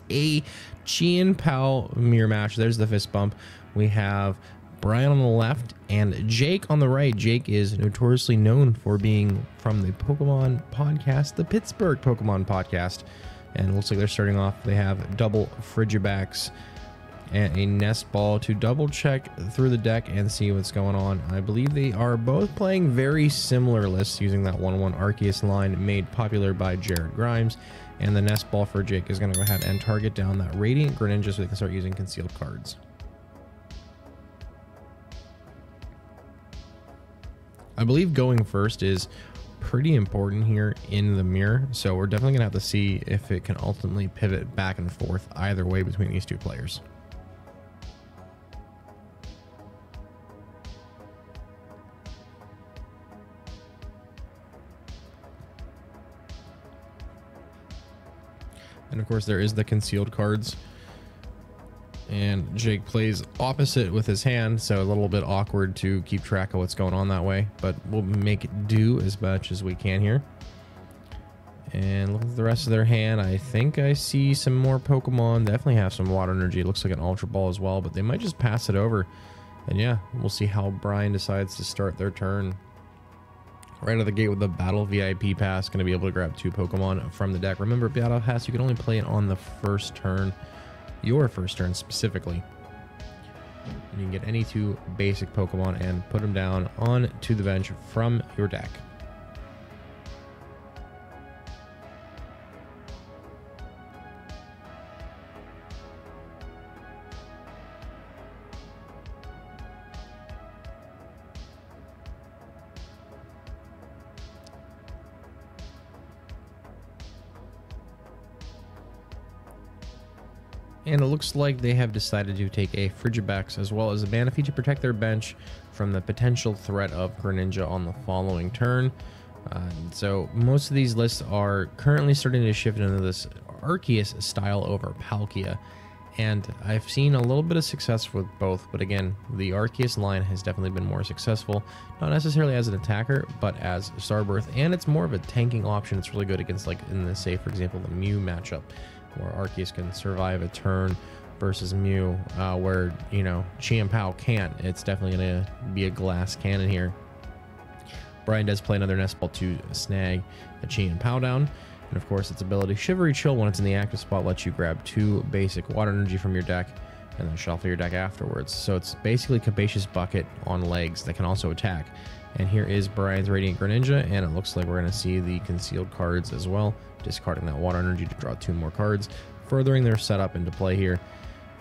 a Chien-Pao mirror match. There's the fist bump. We have Brian on the left and Jake on the right. Jake is notoriously known for being from the Pokemon podcast, the Pittsburgh Pokemon podcast. And it looks like they're starting off. They have double Frigibacks and a Nest Ball to double check through the deck and see what's going on. I believe they are both playing very similar lists using that 1/1 Arceus line made popular by Jared Grimes. And the Nest Ball for Jake is going to go ahead and target down that Radiant Greninja so they can start using concealed cards. I believe going first is pretty important here in the mirror, so we're definitely gonna have to see if it can ultimately pivot back and forth either way between these two players. And of course there is the concealed cards, and Jake plays opposite with his hand, so a little bit awkward to keep track of what's going on that way, but we'll make it do as much as we can here. And look at the rest of their hand. I think I see some more Pokemon. Definitely have some water energy. It looks like an Ultra Ball as well, but they might just pass it over. And yeah, we'll see how Brian decides to start their turn. Right out of the gate with the Battle VIP Pass, going to be able to grab 2 Pokemon from the deck. Remember, Battle Pass, you can only play it on the first turn. Your first turn specifically. And you can get any 2 basic Pokemon and put them down onto the bench from your deck. And it looks like they have decided to take a Frigibax as well as a Manaphy to protect their bench from the potential threat of Greninja on the following turn. So most of these lists are currently starting to shift into this Arceus style over Palkia. And I've seen a little bit of success with both, but again, the Arceus line has definitely been more successful, not necessarily as an attacker, but as Starbirth, and it's more of a tanking option. It's really good against, like, in the, say, for example, the Mew matchup, where Arceus can survive a turn versus Mew, where, you know, Chien-Pao can't. It's definitely going to be a glass cannon here. Brian does play another Nest Ball to snag a Chien-Pao down. And of course, its ability Shivery Chill, when it's in the active spot, lets you grab 2 basic water energy from your deck and then shuffle your deck afterwards. So it's basically Capacious Bucket on legs that can also attack. And here is Brian's Radiant Greninja, and it looks like we're going to see the concealed cards as well, discarding that water energy to draw 2 more cards, furthering their setup into play here.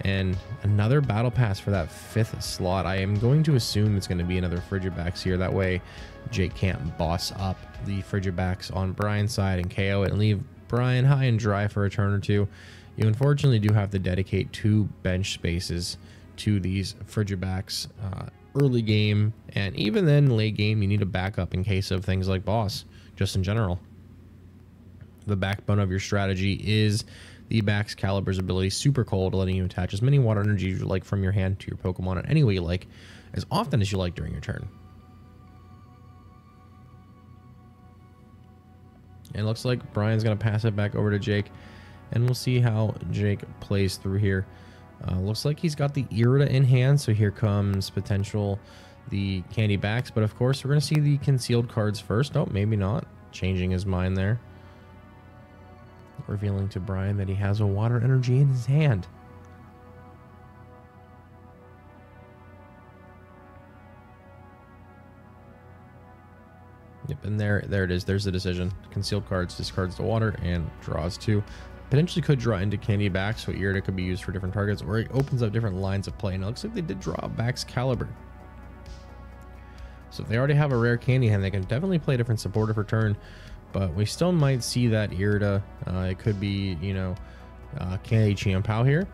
And another Battle Pass for that 5th slot. I am going to assume it's going to be another Frigibax here. That way Jake can't boss up the Frigibax on Brian's side and KO it and leave Brian high and dry for a turn or 2. You unfortunately do have to dedicate 2 bench spaces to these Frigibax early game, and even then late game you need a backup in case of things like boss, just in general. The backbone of your strategy is the Baxcalibur's ability, Super Cold, letting you attach as many water energy as you like from your hand to your Pokemon in any way you like, as often as you like during your turn. And it looks like Brian's going to pass it back over to Jake, and we'll see how Jake plays through here. Looks like he's got the Irida in hand, so here comes potential the Candy Backs, but of course we're going to see the concealed cards first. Oh, maybe not. Changing his mind there. Revealing to Brian that he has a water energy in his hand. Yep, and there it is. There's the decision. Concealed cards, discards the water, and draws 2. Potentially could draw into Candy Back, so Irida could be used for different targets, or it opens up different lines of play. And it looks like they did draw Baxcalibur. So if they already have a rare candy hand, they can definitely play a different supporter for turn. But we still might see that Irida. It could be, you know, Candy Chien-Pao here.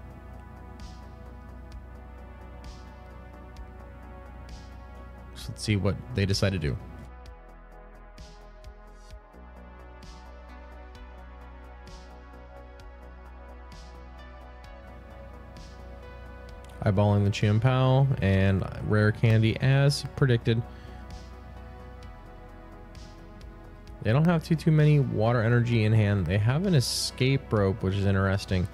So let's see what they decide to do. Eyeballing the Chien-Pao and rare candy as predicted. They don't have too many water energy in hand. They have an escape rope, which is interesting.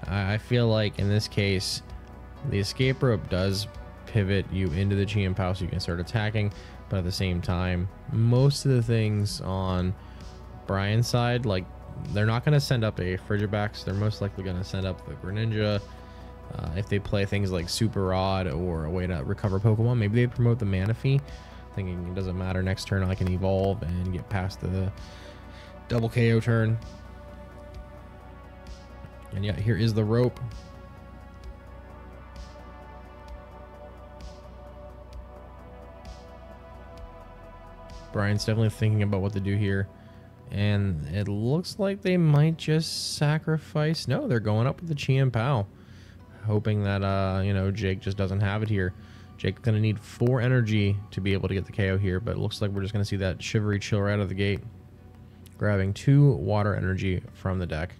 I feel like in this case, the escape rope does pivot you into the Chien-Pao so you can start attacking, but at the same time, most of the things on Brian's side, like, they're not going to send up a Frigibax. They're most likely going to send up the Greninja. If they play things like Super Rod or a way to recover Pokemon, maybe they promote the Manaphy, thinking it doesn't matter, next turn I can evolve and get past the double KO turn. And yeah, here is the rope. Brian's definitely thinking about what to do here. And it looks like they might just sacrifice. No, they're going up with the Chien-Pao, hoping that, you know, Jake just doesn't have it here. Jake's going to need 4 energy to be able to get the KO here, but it looks like we're just going to see that Shivery Chill right out of the gate, grabbing 2 water energy from the deck.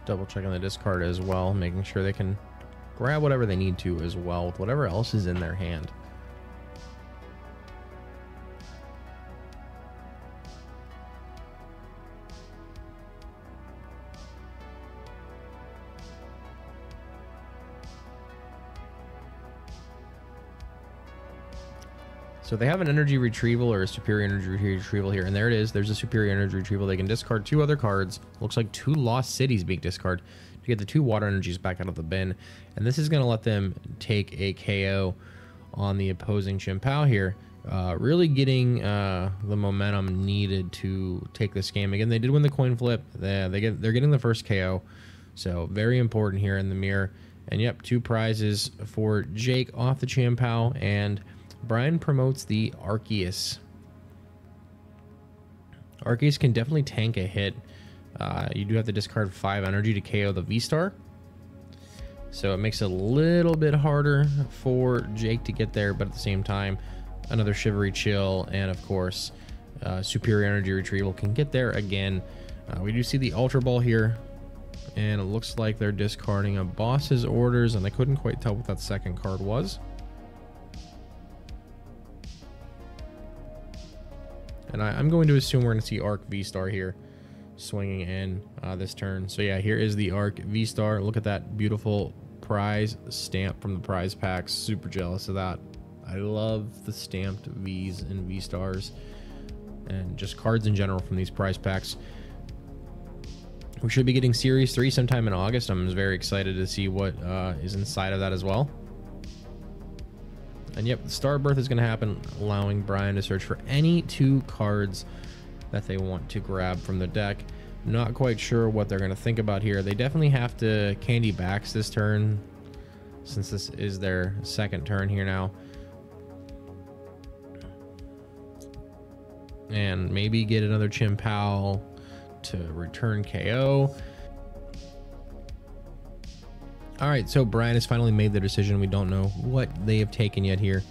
Double checking the discard as well, making sure they can grab whatever they need to as well with whatever else is in their hand. So they have an energy retrieval or a superior energy retrieval here, and there it is. There's a superior energy retrieval. They can discard 2 other cards. Looks like 2 lost cities being discarded to get the 2 water energies back out of the bin. And this is going to let them take a KO on the opposing Chien-Pao here, really getting the momentum needed to take this game. Again, they did win the coin flip. They're getting the first KO, so very important here in the mirror. And yep, 2 prizes for Jake off the Chien-Pao, and Brian promotes the Arceus. Arceus can definitely tank a hit. You do have to discard 5 energy to KO the V-Star. So it makes it a little bit harder for Jake to get there, but at the same time, another Shivery Chill and, of course, Superior Energy Retrieval can get there again. We do see the Ultra Ball here, and it looks like they're discarding a Boss's Orders, and I couldn't quite tell what that second card was. And I'm going to assume we're going to see Arc V-Star here swinging in this turn. So yeah, here is the Arc V-Star. Look at that beautiful prize stamp from the prize packs. Super jealous of that. I love the stamped Vs and V-Stars and just cards in general from these prize packs. We should be getting Series 3 sometime in August. I'm very excited to see what is inside of that as well. And yep, the Star Birth is going to happen, allowing Brian to search for any 2 cards that they want to grab from the deck. Not quite sure what they're going to think about here. They definitely have to candy backs this turn, since this is their second turn here now. And maybe get another Chien-Pao to return KO. All right, so Brian has finally made the decision. We don't know what they have taken yet here.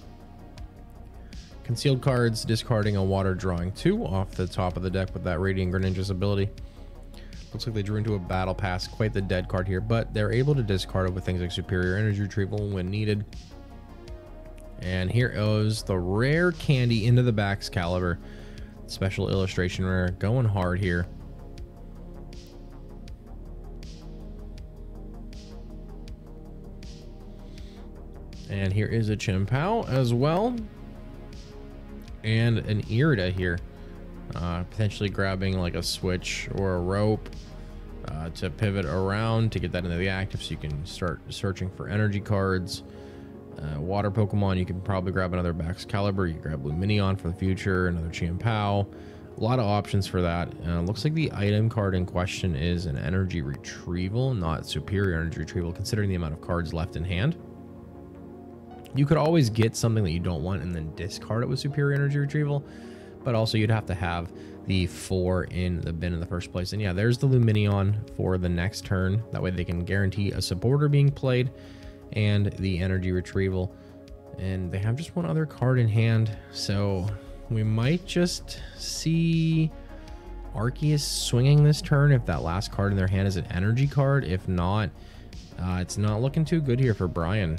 Concealed cards, discarding a water, drawing 2 off the top of the deck with that Radiant Greninja's ability. Looks like they drew into a Battle Pass, quite the dead card here, but they're able to discard it with things like Superior Energy Retrieval when needed. And here is the rare candy into the Baxcalibur. Special illustration rare, going hard here. And here is a Chien-Pao as well. And an Irida here. Potentially grabbing like a switch or a rope to pivot around to get that into the active so you can start searching for energy cards. Water Pokemon, you can probably grab another Baxcalibur. You can grab Lumineon for the future, another Chien-Pao. A lot of options for that. Looks like the item card in question is an energy retrieval, not superior energy retrieval, considering the amount of cards left in hand. You could always get something that you don't want and then discard it with superior energy retrieval, but also you'd have to have the 4 in the bin in the first place. And yeah, there's the Lumineon for the next turn. That way they can guarantee a supporter being played and the energy retrieval. And they have just 1 other card in hand, so we might just see Arceus swinging this turn if that last card in their hand is an energy card. If not, it's not looking too good here for Brian.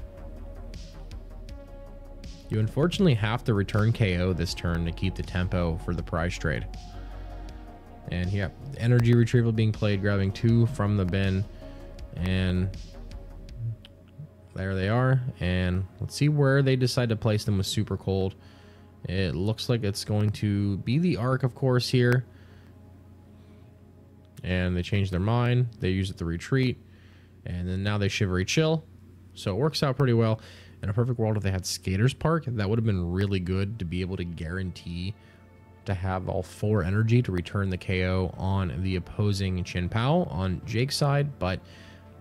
You unfortunately have to return KO this turn to keep the tempo for the prize trade. And yeah, energy retrieval being played, grabbing 2 from the bin. And there they are. And let's see where they decide to place them with super cold. It looks like it's going to be the Arc, of course, here. And they change their mind. They use it to retreat. And then now they Shivery Chill. So it works out pretty well. In a perfect world, if they had Skater's Park, that would have been really good to be able to guarantee to have all 4 energy to return the KO on the opposing Chien-Pao on Jake's side. But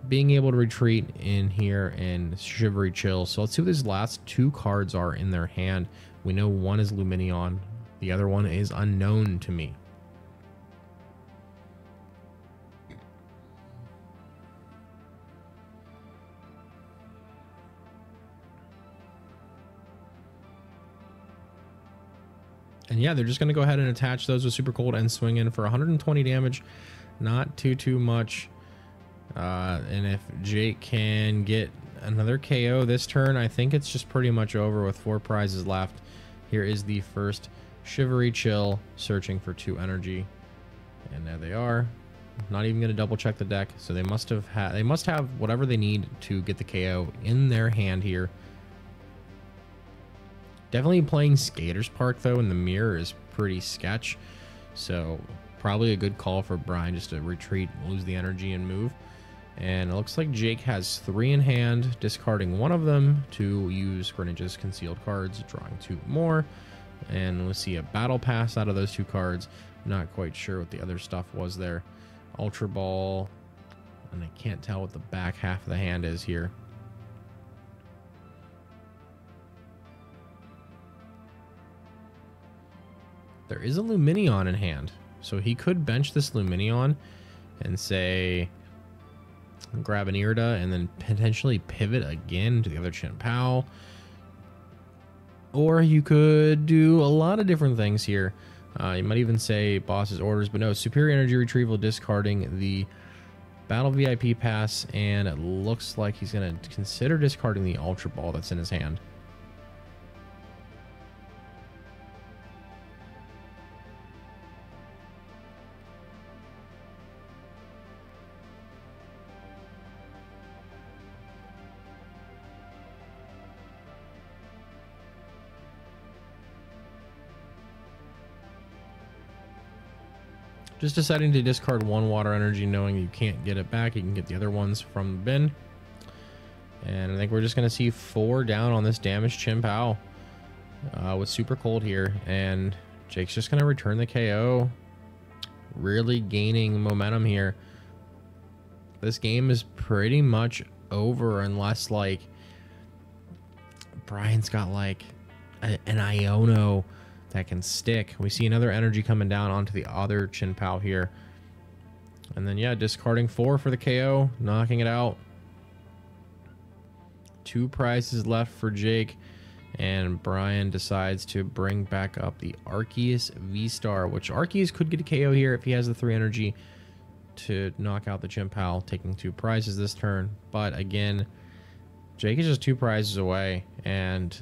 being able to retreat in here and Shivery Chill. So let's see what these last 2 cards are in their hand. We know one is Luminion. The other one is unknown to me. And yeah, they're just going to go ahead and attach those with super cold and swing in for 120 damage. Not too much. And if Jake can get another KO this turn, I think it's just pretty much over with 4 prizes left. Here is the first Shivery Chill, searching for 2 energy. And there they are. Not even going to double check the deck. So they must have whatever they need to get the KO in their hand here. Definitely playing Skater's Park, though, in the mirror is pretty sketch. So probably a good call for Brian just to retreat, lose the energy, and move. And it looks like Jake has 3 in hand, discarding 1 of them to use Greninja's concealed cards, drawing 2 more. And we'll see a Battle Pass out of those 2 cards. Not quite sure what the other stuff was there. Ultra Ball. And I can't tell what the back half of the hand is here. There is a Luminion in hand, so he could bench this Luminion and say, grab an Irida and then potentially pivot again to the other Chien-Pao. Or you could do a lot of different things here. You might even say boss's orders, but no, superior energy retrieval, discarding the battle VIP pass, and it looks like he's going to consider discarding the Ultra Ball that's in his hand. Just deciding to discard 1 water energy, knowing you can't get it back. You can get the other ones from the bin. And I think we're just going to see 4 down on this damaged Chien-Pao with super cold here. And Jake's just going to return the KO. Really gaining momentum here. This game is pretty much over unless, like, Brian's got, like, an Iono that can stick. We see another energy coming down onto the other Chien-Pao here. And then, yeah, discarding 4 for the KO, knocking it out. 2 prizes left for Jake. And Brian decides to bring back up the Arceus V-Star, which Arceus could get a KO here if he has the 3 energy to knock out the Chien-Pao, taking 2 prizes this turn. But again, Jake is just 2 prizes away, and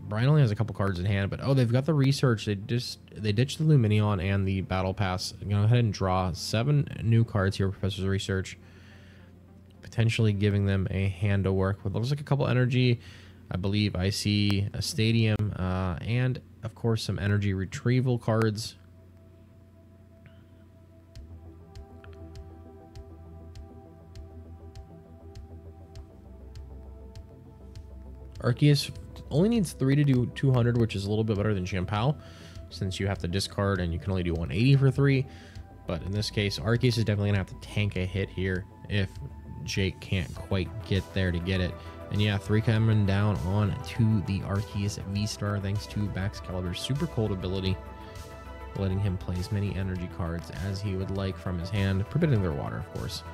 Brian only has a couple cards in hand. But oh, they've got the research. They ditched the Luminion and the battle pass. Go ahead and draw 7 new cards here, Professor's Research, potentially giving them a hand to work with. Looks like a couple energy. I believe I see a stadium and, of course, some energy retrieval cards. Arceus only needs 3 to do 200, which is a little bit better than Chien-Pao, since you have to discard and you can only do 180 for 3. But in this case, Arceus is definitely going to have to tank a hit here if Jake can't quite get there to get it. And yeah, 3 coming down on to the Arceus V-Star, thanks to Baxcalibur's super cold ability, letting him play as many energy cards as he would like from his hand, prohibiting their water, of course.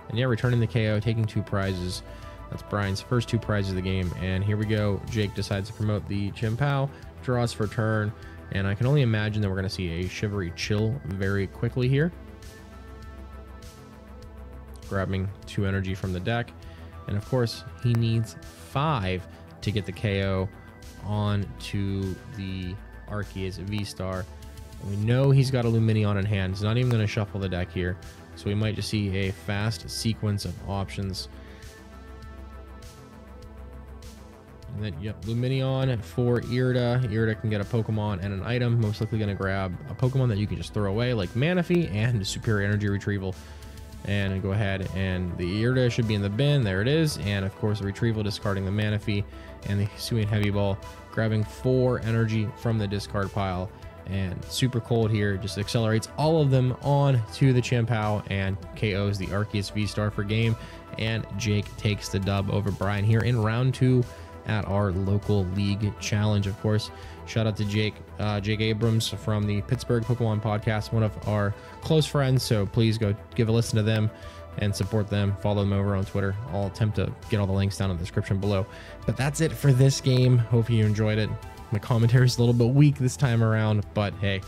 And yeah, returning the KO, taking 2 prizes. That's Brian's first 2 prizes of the game. And here we go. Jake decides to promote the Chien-Pao, draws for turn, and I can only imagine that we're going to see a Shivery Chill very quickly here. Grabbing 2 energy from the deck. And of course, he needs 5 to get the KO on to the Arceus V-Star. We know he's got a Lumineon in hand. He's not even going to shuffle the deck here. So we might just see a fast sequence of options. And then, yep, Lumineon for Irida. Irida can get a Pokemon and an item. Most likely going to grab a Pokemon that you can just throw away, like Manaphy and Superior Energy Retrieval. And go ahead, and the Irida should be in the bin. There it is. And of course, the Retrieval discarding the Manaphy and the Hisuian Heavy Ball, grabbing 4 energy from the discard pile. And super cold here, just accelerates all of them on to the Chien-Pao and KOs the Arceus V-Star for game. And Jake takes the dub over Brian here in round 2 at our local league challenge. Of course, shout out to Jake Abrams from the Pittsburgh Pokemon podcast, one of our close friends. So please go give a listen to them and support them. Follow them over on Twitter. I'll attempt to get all the links down in the description below. But that's it for this game. Hope you enjoyed it. My commentary is a little bit weak this time around, but hey,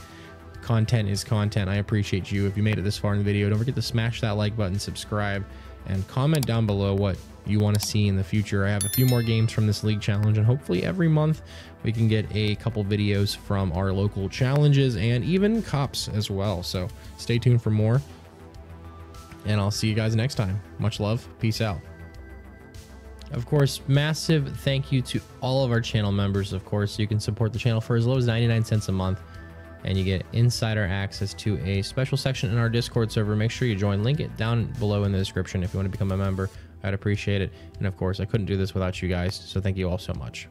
content is content. I appreciate you. If you made it this far in the video, don't forget to smash that like button, subscribe, and comment down below what you want to see in the future. I have a few more games from this league challenge, and hopefully every month we can get a couple videos from our local challenges and even cups as well. So stay tuned for more, and I'll see you guys next time. Much love. Peace out. Of course, massive thank you to all of our channel members. Of course, you can support the channel for as low as 99 cents a month, and you get insider access to a special section in our Discord server. Make sure you join. Link it down below in the description if you want to become a member. I'd appreciate it. And of course, I couldn't do this without you guys, so thank you all so much.